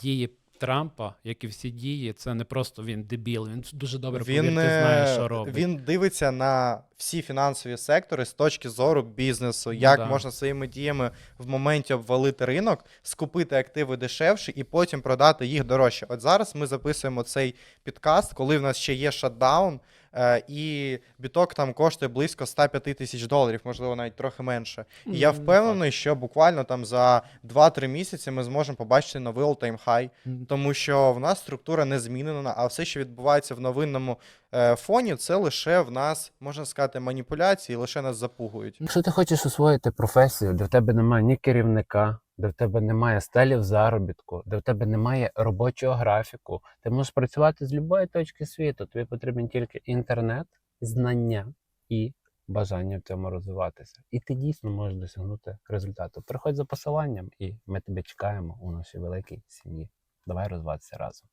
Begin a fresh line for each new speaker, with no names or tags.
дії Трампа, як і всі дії, це не просто він дебіл, він дуже добре,
Він,
повірте, знає, що робить.
він дивиться на всі фінансові сектори з точки зору бізнесу,
Ну
як
да.
можна своїми діями в моменті обвалити ринок, скупити активи дешевше і потім продати їх дорожче. От зараз ми записуємо цей підкаст, коли в нас ще є шатдаун, і біток там коштує близько 105 тисяч доларів, можливо, навіть трохи менше. І я впевнений, що буквально там за 2-3 місяці ми зможемо побачити новий all-time high, тому що в нас структура не змінена, а все, що відбувається в новинному фоні, це лише в нас, можна сказати, маніпуляції, лише нас запугують.
Якщо ти хочеш освоїти професію, де в тебе немає ні керівника, де в тебе немає стелів заробітку, де в тебе немає робочого графіку, ти можеш працювати з будь-якої точки світу. Тобі потрібен тільки інтернет, знання і бажання в цьому розвиватися. І ти дійсно можеш досягнути результату. Приходь за посиланням, і ми тебе чекаємо у нашій великій сім'ї. Давай розвиватися разом.